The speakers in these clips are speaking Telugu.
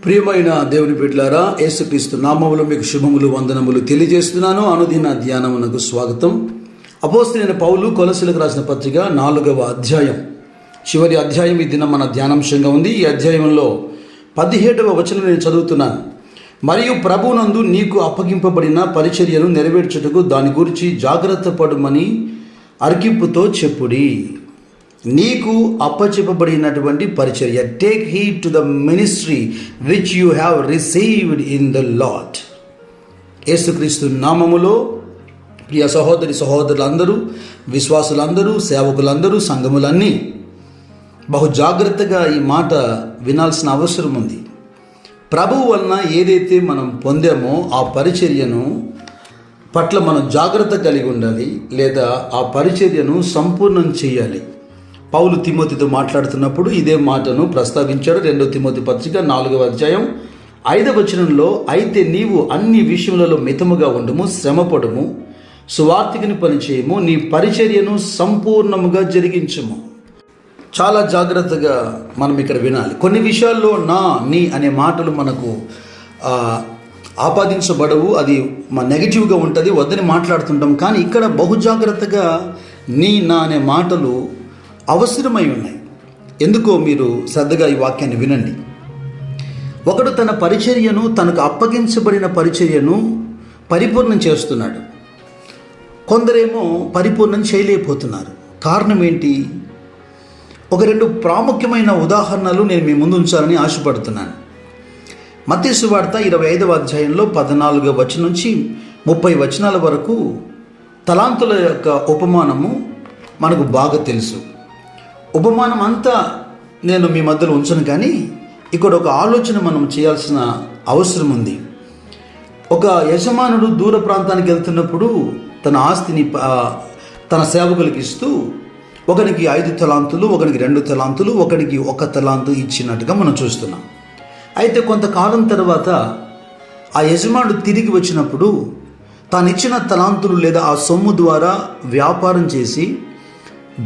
ప్రియమైన దేవుని బిడ్డలారా, యేసుక్రీస్తు నామములో మీకు శుభములు వందనములు తెలియజేస్తున్నాను. అనుదిన ధ్యానమునకు స్వాగతం. అపోస్తలుడైన పౌలు కొలస్సీలకు రాసిన పత్రిక 4వ అధ్యాయం చివరి అధ్యాయం ఈ దినం మన ధ్యానాంశంగా ఉంది. ఈ అధ్యాయంలో 17వ వచనం నేను చదువుతున్నాను. మరియు ప్రభువునందు నీకు అప్పగింపబడిన పరిచర్యను నెరవేర్చుటకు దాని గురించి జాగ్రత్త పడుమని అర్కింపుతో చెప్పుడి. నీకు అప్పచెప్పబడినటువంటి పరిచర్య, take heed to the ministry which you have received in the lord. యేసుక్రీస్తు నామములో ప్రియ సహోదరులందరూ, విశ్వాసులందరూ, సేవకులందరూ, సంఘములన్నీ బహు జాగ్రత్తగా ఈ మాట వినాల్సిన అవసరం ఉంది. ప్రభువు వలన ఏదైతే మనం పొందామో ఆ పరిచర్యను పట్ల మనం జాగ్రత్త కలిగి ఉండాలి, లేదా ఆ పరిచర్యను సంపూర్ణం చేయాలి. పౌలు తిమోతితో మాట్లాడుతున్నప్పుడు ఇదే మాటను ప్రస్తావించాడు. 2 తిమోతి పత్రిక 4వ అధ్యాయం 5వ వచనంలో, అయితే నీవు అన్ని విషయములలో మితముగా ఉండుము, శ్రమపడుము, సువార్తికుని పనిచేయము, నీ పరిచర్యను సంపూర్ణముగా జరిగించుము. చాలా జాగ్రత్తగా మనం ఇక్కడ వినాలి. కొన్ని విషయాల్లో నీ అనే మాటలు మనకు ఆపాదించబడవు, అది నెగిటివ్గా ఉంటుంది, వద్దని మాట్లాడుతుంటాం. కానీ ఇక్కడ బహు జాగ్రత్తగా నా అనే మాటలు అవసరమై ఉన్నాయి. ఎందుకో మీరు శ్రద్ధగా ఈ వాక్యాన్ని వినండి. ఒకడు తన పరిచర్యను, తనకు అప్పగించబడిన పరిచర్యను పరిపూర్ణం చేస్తున్నాడు. కొందరేమో పరిపూర్ణం చేయలేకపోతున్నారు. కారణం ఏంటి? ఒక 2 ప్రాముఖ్యమైన ఉదాహరణలు నేను మీ ముందు ఉంచాలని ఆశపడుతున్నాను. మత్తయి సువార్త 25వ అధ్యాయంలో 14వ వచనం నుంచి 30 వచనాల వరకు తలాంతుల యొక్క ఉపమానము మనకు బాగా తెలుసు. ఉపమానం అంతా నేను మీ మధ్యలో ఉంచను, కానీ ఇక్కడ ఒక ఆలోచన మనం చేయాల్సిన అవసరం ఉంది. ఒక యజమానుడు దూర ప్రాంతానికి వెళ్తున్నప్పుడు తన ఆస్తిని తన సేవకులకు ఇస్తూ ఒకనికి 5 తలాంతులు, ఒకనికి 2 తలాంతులు, ఒకనికి 1 తలాంతు ఇచ్చినట్టుగా మనం చూస్తున్నాం. అయితే కొంతకాలం తర్వాత ఆ యజమానుడు తిరిగి వచ్చినప్పుడు తాను ఇచ్చిన తలాంతులు లేదా ఆ సొమ్ము ద్వారా వ్యాపారం చేసి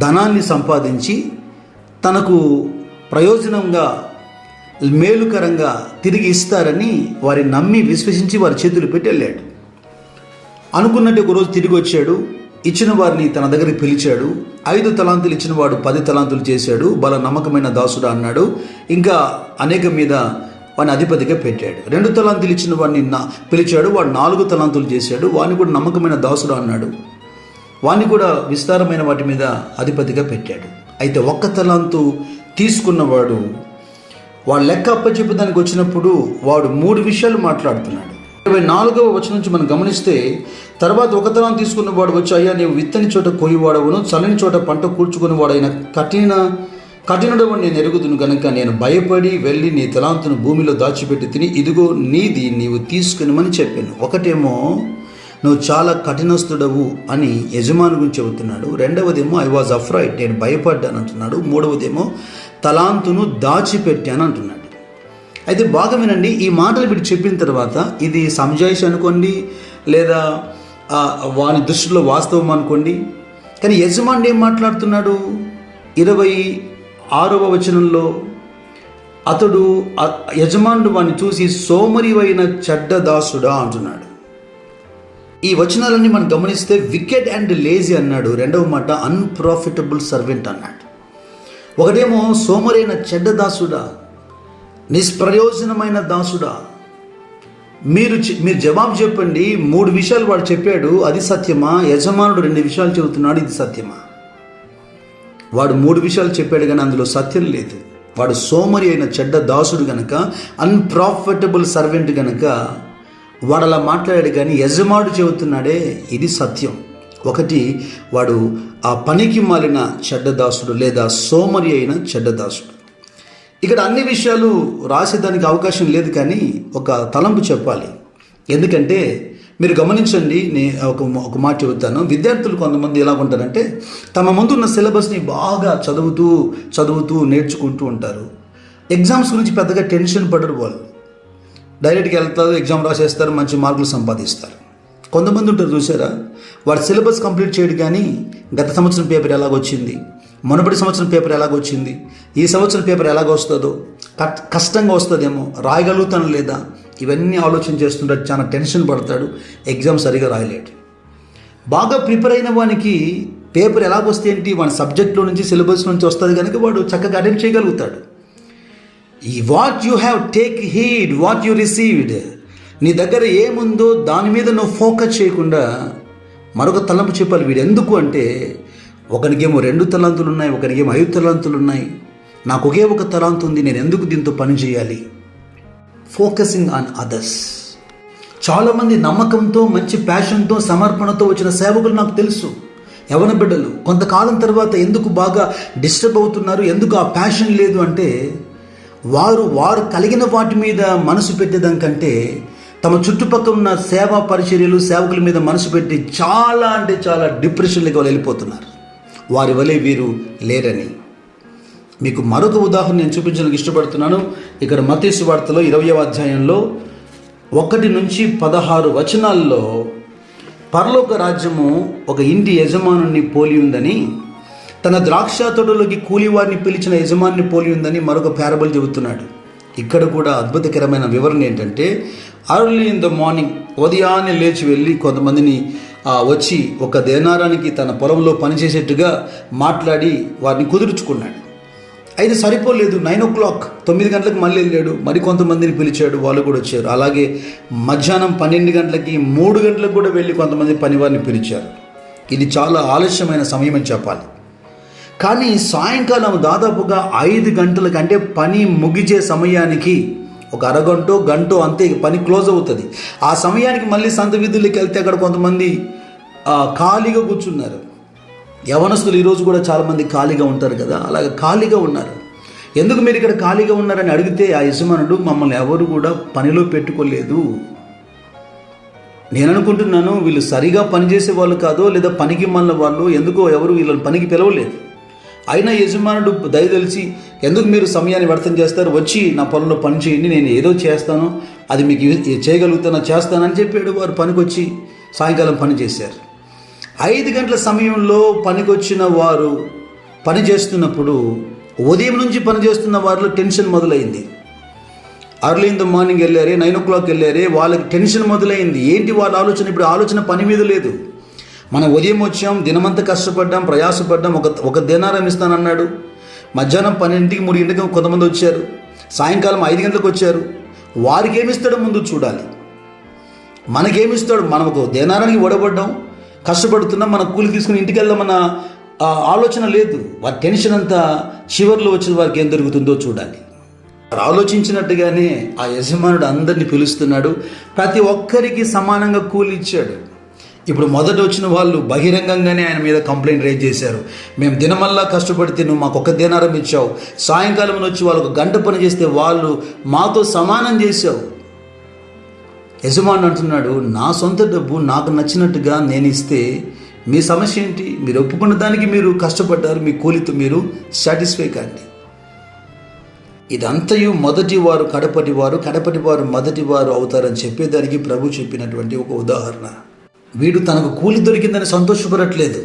ధనాన్ని సంపాదించి తనకు ప్రయోజనంగా, మేలుకరంగా తిరిగి ఇస్తారని వారి నమ్మి విశ్వసించి వారి చేతులు పెట్టి వెళ్ళాడు. అనుకున్నట్టు ఒకరోజు తిరిగి వచ్చాడు. ఇచ్చిన వారిని తన దగ్గరికి పిలిచాడు. 5 తలాంతులు ఇచ్చిన వాడు 10 తలాంతులు చేశాడు. బల నమ్మకమైన దాసుడు అన్నాడు. ఇంకా అనేక మీద వాడిని అధిపతిగా పెట్టాడు. 2 తలాంతులు ఇచ్చిన వాడిని పిలిచాడు. వాడు 4 తలాంతులు చేశాడు. వాడిని కూడా నమ్మకమైన దాసుడు అన్నాడు. వాడిని కూడా విస్తారమైన వాటి మీద అధిపతిగా పెట్టాడు. అయితే 1 తలాంతు తీసుకున్నవాడు వాడు లెక్క అప్పచెప్పడానికి వచ్చినప్పుడు వాడు 3 విషయాలు మాట్లాడుతున్నాడు. 24వ వచనం నుంచి మనం గమనిస్తే, తర్వాత 1 తలాంతు తీసుకున్నవాడు వచ్చి, అయ్యా నీవు విత్తని చోట కోయివాడవును, చల్లని చోట పంట కూర్చుకుని వాడైన కఠినుడవని నేను ఎరుగుదును గనుక నేను భయపడి వెళ్ళి నీ తలాంతును భూమిలో దాచిపెట్టి తిని, ఇదిగో నీది, నీవు తీసుకునిమని చెప్పాను. ఒకటేమో నువ్వు చాలా కఠినస్తుడవు అని యజమాని గురించి చెబుతున్నాడు. 2వదేమో ఐ వాజ్ అఫ్రైడ్, నేను భయపడ్డాను అంటున్నాడు. 3వదేమో తలాంతును దాచిపెట్టాను అంటున్నాడు. అయితే బాగా వినండి. ఈ మాటలు వీడు చెప్పిన తర్వాత ఇది సంజాయిషి అనుకోండి, లేదా వాని దృష్టిలో వాస్తవం అనుకోండి, కానీ యజమాని ఏం మాట్లాడుతున్నాడు? 26వ వచనంలో అతడు యజమానుడు వాడిని చూసి సోమరివైన చెడ్డ దాసుడా అంటున్నాడు. ఈ వచనాలన్నీ మనం గమనిస్తే వికెడ్ అండ్ లేజీ అన్నాడు. 2వ మాట అన్ప్రాఫిటబుల్ సర్వెంట్ అన్నాడు. ఒకటేమో సోమరైన చెడ్డ దాసుడా, నిష్ప్రయోజనమైన దాసుడా. మీరు జవాబు చెప్పండి. 3 విషయాలు వాడు చెప్పాడు, అది సత్యమా? యజమానుడు 2 విషయాలు చెబుతున్నాడు, ఇది సత్యమా? వాడు 3 విషయాలు చెప్పాడు, కానీ అందులో సత్యం లేదు. వాడు సోమరి అయిన చెడ్డ దాసుడు గనక, అన్ప్రాఫిటబుల్ సర్వెంట్ గనక వాడు అలా మాట్లాడాడు. కానీ యజమానుడు చెబుతున్నాడే ఇది సత్యం. ఒకటి, వాడు ఆ పనికి మాలిన చెడ్డదాసుడు లేదా సోమరి అయిన చెడ్డదాసుడు. ఇక్కడ అన్ని విషయాలు రాసేదానికి అవకాశం లేదు, కానీ ఒక తలంపు చెప్పాలి. ఎందుకంటే మీరు గమనించండి, నేను ఒక మాట చెబుతాను. విద్యార్థులు కొంతమంది ఎలా ఉంటారంటే, తమ ముందున్న సిలబస్ని బాగా చదువుతూ నేర్చుకుంటూ ఉంటారు. ఎగ్జామ్స్ గురించి పెద్దగా టెన్షన్ పడరు. వాళ్ళు డైరెక్ట్గా వెళ్తారు, ఎగ్జామ్ రాసేస్తారు, మంచి మార్కులు సంపాదిస్తారు. కొంతమంది ఉంటారు చూసారా, వాడు సిలబస్ కంప్లీట్ చేయడు, కానీ గత సంవత్సరం పేపర్ ఎలాగొచ్చింది, మునుపటి సంవత్సరం పేపర్ ఎలాగొచ్చింది, ఈ సంవత్సరం పేపర్ ఎలాగొస్తుందో కష్టంగా వస్తుందేమో, రాయగలుగుతాను లేదా, ఇవన్నీ ఆలోచన చేస్తుంటాడు. చాలా టెన్షన్ పడతాడు, ఎగ్జామ్ సరిగా రాయలేడు. బాగా ప్రిపేర్ అయిన వానికి పేపర్ ఎలాగొస్తే ఏంటి, వాని సబ్జెక్ట్లో నుంచి సిలబస్ నుంచి వస్తుంది కనుక వాడు చక్కగా అటెంప్ట్ చేయగలుగుతాడు. What you have take heed what you received. నీ దగ్గర ఏముందో దాని మీద నువ్వు ఫోకస్ చేయకుండా మరొక తలంపు చెప్పాలి. వీడు ఎందుకు అంటే, ఒకరికేమో 2 తలాంతులు ఉన్నాయి, ఒకరికేమో 5 తలాంతులు ఉన్నాయి, నాకు ఒకే ఒక తలాంతు ఉంది, నేను ఎందుకు దీంతో పని చేయాలి. Focusing on others. చాలామంది నమ్మకంతో, మంచి ప్యాషన్తో, సమర్పణతో వచ్చిన సేవకులు నాకు తెలుసు. యవన బిడ్డలు కొంతకాలం తర్వాత ఎందుకు బాగా డిస్టర్బ్ అవుతున్నారు, ఎందుకు ఆ ప్యాషన్ లేదు అంటే, వారు కలిగిన వాటి మీద మనసు పెట్టేదానికంటే తమ చుట్టుపక్కల ఉన్న సేవా పరిచర్యలు, సేవకుల మీద మనసు పెట్టి చాలా అంటే చాలా డిప్రెషన్లోకి వాళ్ళు వెళ్ళిపోతున్నారు. వారి వలె వీరు లేరని మీకు మరొక ఉదాహరణ నేను చూపించడానికి ఇష్టపడుతున్నాను. ఇక్కడ మత్తయి సువార్తలో 20వ అధ్యాయంలో 1 నుంచి 16 వచనాల్లో పరలోక రాజ్యము ఒక ఇంటి యజమానుని పోలి ఉందని, తన ద్రాక్ష తోటలోకి కూలివారిని పిలిచిన యజమానిని పోలి ఉందని మరొక ప్యారబుల్ చెబుతున్నాడు. ఇక్కడ కూడా అద్భుతకరమైన వివరణ ఏంటంటే, అర్లీ ఇన్ ద మార్నింగ్, ఉదయాన్నే లేచి వెళ్ళి కొంతమందిని వచ్చి ఒక దేనారానికి తన పొలంలో పనిచేసేట్టుగా మాట్లాడి వారిని కుదుర్చుకున్నాడు. అయితే సరిపోలేదు, 9 o'clock 9 గంటలకు మళ్ళీ వెళ్ళాడు, మరి కొంతమందిని పిలిచాడు, వాళ్ళు కూడా వచ్చారు. అలాగే మధ్యాహ్నం 12 గంటలకి 3 గంటలకు కూడా వెళ్ళి కొంతమంది పనివారిని పిలిచారు. ఇది చాలా ఆలస్యమైన సమయం అని చెప్పాలి. కానీ సాయంకాలం దాదాపుగా 5 గంటలకు, అంటే పని ముగిసే సమయానికి ఒక అరగంటో గంటో అంతే పని క్లోజ్ అవుతుంది. ఆ సమయానికి మళ్ళీ సంత వీధుల్లోకి వెళ్తే అక్కడ కొంతమంది ఖాళీగా కూర్చున్నారు. యవనస్తులు ఈరోజు కూడా చాలామంది ఖాళీగా ఉంటారు కదా, అలాగే ఖాళీగా ఉన్నారు. ఎందుకు మీరు ఇక్కడ ఖాళీగా ఉన్నారని అడిగితే ఆ యజమానుడు, మమ్మల్ని ఎవరు కూడా పనిలో పెట్టుకోలేదు. నేను అనుకుంటున్నాను వీళ్ళు సరిగా పనిచేసే వాళ్ళు కాదో, లేదా పనికి మళ్ళీ వాళ్ళు ఎందుకో ఎవరు వీళ్ళని పనికి పిలవలేదు. అయినా యజమానుడు దయదలిచి, ఎందుకు మీరు సమయాన్ని వ్యర్థం చేస్తారు, వచ్చి నా పొలంలో పని చేయండి, నేను ఏదో చేస్తాను, అది మీకు చేయగలుగుతానో చేస్తానని చెప్పాడు. వారు పనికొచ్చి సాయంకాలం పని చేశారు. 5 గంటల సమయంలో పనికొచ్చిన వారు పని చేస్తున్నప్పుడు ఉదయం నుంచి పని చేస్తున్న వారిలో టెన్షన్ మొదలైంది. అర్లీ ఇన్ ద మార్నింగ్ వెళ్ళారే, 9 o'clock వెళ్ళారే, వాళ్ళకి టెన్షన్ మొదలైంది. ఏంటి వాళ్ళ ఆలోచన? ఇప్పుడు ఆలోచన పని మీద లేదు. మనం ఉదయం వచ్చాం, దినమంతా కష్టపడ్డాం, ప్రయాసపడ్డాం, ఒక దేనారం ఇస్తానన్నాడు. మధ్యాహ్నం 12కి 3 గంటలకు కొంతమంది వచ్చారు, సాయంకాలం 5 గంటలకు వచ్చారు. వారికి ఏమిస్తాడో ముందు చూడాలి. మనకేమిస్తాడు? మనం ఒక దేనారానికి ఓడబడ్డాం, కష్టపడుతున్నాం, మన కూలి తీసుకుని ఇంటికి వెళ్దామన్న ఆలోచన లేదు. వారి టెన్షన్ అంతా చివరిలో వచ్చిన వారికి ఏం జరుగుతుందో చూడాలి. ఆలోచించినట్టుగానే ఆ యజమానుడు అందరినీ పిలుస్తున్నాడు, ప్రతి ఒక్కరికి సమానంగా కూలి ఇచ్చాడు. ఇప్పుడు మొదట వచ్చిన వాళ్ళు బహిరంగంగానే ఆయన మీద కంప్లైంట్ రేజ్ చేశారు. మేము దినమల్లా కష్టపడితే నువ్వు మాకు 1 దేనారం ఇచ్చావు, సాయంకాలం వచ్చి వాళ్ళు 1 గంట పని చేస్తే వాళ్ళు మాతో సమానం చేశావు. యజమానుడు అంటున్నాడు, నా సొంత డబ్బు నాకు నచ్చినట్టుగా నేను ఇస్తే మీ సమస్య ఏంటి? మీరు ఒప్పుకున్న దానికి మీరు కష్టపడ్డారు, మీ కూలితో మీరు సాటిస్ఫై కాండి. ఇదంతయు మొదటి వారు కడపటి వారు, కడపటి వారు మొదటి వారు అవుతారని చెప్పేదానికి ప్రభు చెప్పినటువంటి ఒక ఉదాహరణ. వీడు తనకు కూలి దొరికిందని సంతోషపడట్లేదు,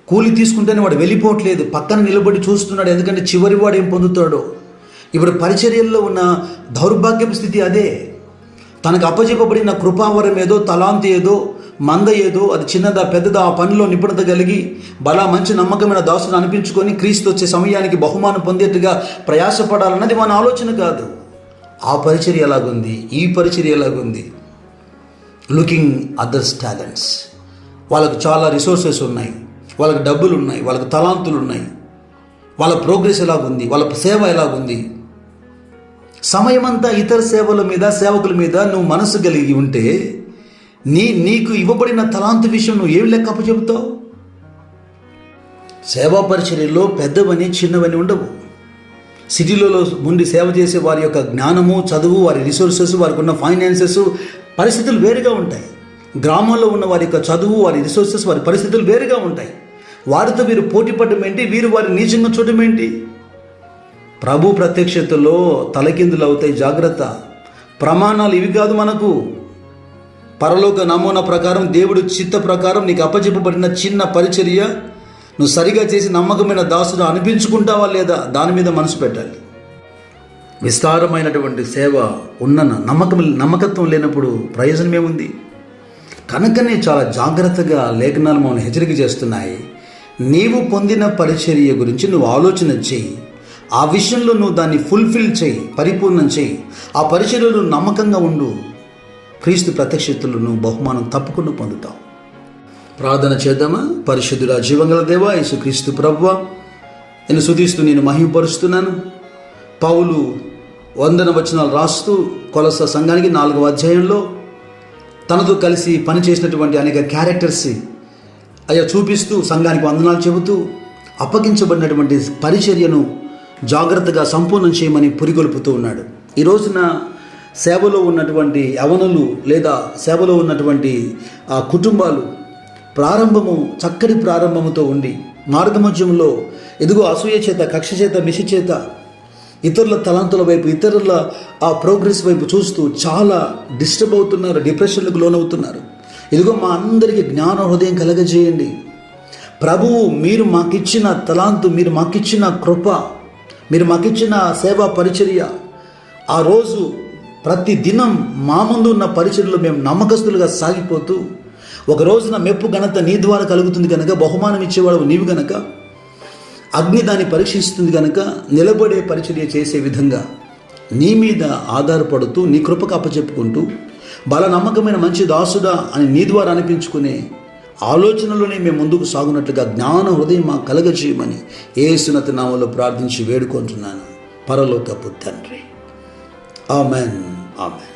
కూలి తీసుకుంటేనే వాడు వెళ్ళిపోవట్లేదు, పక్కన నిలబడి చూస్తున్నాడు. ఎందుకంటే చివరి వాడు ఏం పొందుతాడో. ఇప్పుడు పరిచర్యల్లో ఉన్న దౌర్భాగ్యపు స్థితి అదే. తనకు అప్పచెప్పబడిన కృపావరం ఏదో, తలాంతి ఏదో, మంద ఏదో, అది చిన్నదా పెద్దదా, ఆ పనిలో నిపుణత కలిగి బలా మంచి నమ్మకమైన దాసుడు అనిపించుకొని క్రీస్తు వచ్చే సమయానికి బహుమానం పొందేట్టుగా ప్రయాసపడాలన్నది మన ఆలోచన కాదు. ఆ పరిచర్య ఎలాగుంది, ఈ పరిచర్య ఎలాగుంది? Looking others talents. వాళ్ళకు చాలా రిసోర్సెస్ ఉన్నాయి, వాళ్ళకి డబ్బులు ఉన్నాయి, వాళ్ళకి తలాంతులు ఉన్నాయి, వాళ్ళ ప్రోగ్రెస్ ఎలాగుంది, వాళ్ళ సేవ ఎలాగుంది. సమయమంతా ఇతర సేవల మీద, సేవకుల మీద నువ్వు మనసు కలిగి ఉంటే నీకు ఇవ్వబడిన తలాంతు విషయం నువ్వు ఏం లెక్క అప్పచెబుతావు? సేవా పరిచర్యలో పెద్దవని చిన్నవని ఉండవు. సిటీలలో ఉండి సేవ చేసే వారి యొక్క జ్ఞానము, చదువు, వారి రిసోర్సెస్, వారికి ఉన్న ఫైనాన్సెస్ పరిస్థితులు వేరుగా ఉంటాయి. గ్రామాల్లో ఉన్న వారి యొక్క చదువు, వారి రిసోర్సెస్, వారి పరిస్థితులు వేరుగా ఉంటాయి. వారితో వీరు పోటీ పడడం ఏంటి? వీరు వారి నీచంగా చూడడం ఏంటి? ప్రభు ప్రత్యక్షతలో తలకిందులు అవుతాయి, జాగ్రత్త. ప్రమాణాలు ఇవి కాదు మనకు. పరలోక నమూనా ప్రకారం, దేవుడు చిత్త ప్రకారం నీకు అప్పచెప్పబడిన చిన్న పరిచర్య నువ్వు సరిగా చేసి నమ్మకమైన దాసుడు అనిపించుకుంటావా లేదా, దాని మీద మనసు పెట్టాలి. విస్తారమైనటువంటి సేవ నమ్మకత్వం లేనప్పుడు ప్రయోజనమేముంది? కనుకనే చాలా జాగ్రత్తగా లేఖనాలు మమ్మల్ని హెచ్చరిక చేస్తున్నాయి. నీవు పొందిన పరిచర్య గురించి నువ్వు ఆలోచన చేయి. ఆ విషయంలో నువ్వు దాన్ని ఫుల్ఫిల్ చేయి, పరిపూర్ణం చేయి. ఆ పరిచర్యలో నమ్మకంగా ఉండు. క్రీస్తు ప్రత్యక్షతలో నువ్వు బహుమానం తప్పకుండా పొందుతావు. ప్రార్థన చేద్దామా? పరిశుద్ధుడా, జీవంగల దేవా, యేసుక్రీస్తు ప్రభువా, నేను స్తుతిస్తూ నేను మహిమపరుస్తున్నాను. పౌలు 100 వచనాలు రాస్తూ కొలస సంఘానికి 4వ అధ్యాయంలో తనతో కలిసి పనిచేసినటువంటి అనేక క్యారెక్టర్స్ చూపిస్తూ సంఘానికి వందనాలు చెబుతూ అప్పగించబడినటువంటి పరిచర్యను జాగ్రత్తగా సంపూర్ణం చేయమని పురిగొల్పుతూ ఉన్నాడు. ఈ రోజున సేవలో ఉన్నటువంటి యవనులు లేదా సేవలో ఉన్నటువంటి కుటుంబాలు చక్కటి ప్రారంభముతో ఉండి మార్గమధ్యంలో ఎదుగో అసూయ చేత, కక్ష చేత, మిషి చేత, ఇతరుల తలాంతుల వైపు, ఇతరుల ఆ ప్రోగ్రెస్ వైపు చూస్తూ చాలా డిస్టర్బ్ అవుతున్నారు, డిప్రెషన్లకు లోనవుతున్నారు. ఇదిగో మా అందరికీ జ్ఞాన హృదయం కలగజేయండి ప్రభువు. మీరు మాకిచ్చిన తలాంతు, మీరు మాకిచ్చిన కృప, మీరు మాకిచ్చిన సేవా పరిచర్య, ఆ రోజు ప్రతి దినం మా ముందు ఉన్న పరిచర్యలో మేము నమ్మకస్తులుగా సాగిపోతూ ఒక రోజున మెప్పు ఘనత నీ ద్వారా కలుగుతుంది కనుక, బహుమానం ఇచ్చేవాడు నీవు గనక, అగ్ని దాన్ని పరీక్షిస్తుంది కనుక నిలబడే పరిచర్య చేసే విధంగా నీ మీద ఆధారపడుతూ నీ కృపకు అప్పచెప్పుకుంటూ బల నమ్మకమైన మంచి దాసుడా అని నీ ద్వారా అనిపించుకునే ఆలోచనలోనే మేము ముందుకు సాగునట్లుగా జ్ఞాన హృదయం మా కలగజేయమని యేసునాథ నామములో ప్రార్థించి వేడుకుంటున్నాను పరలోకపు తండ్రి. Amen, amen.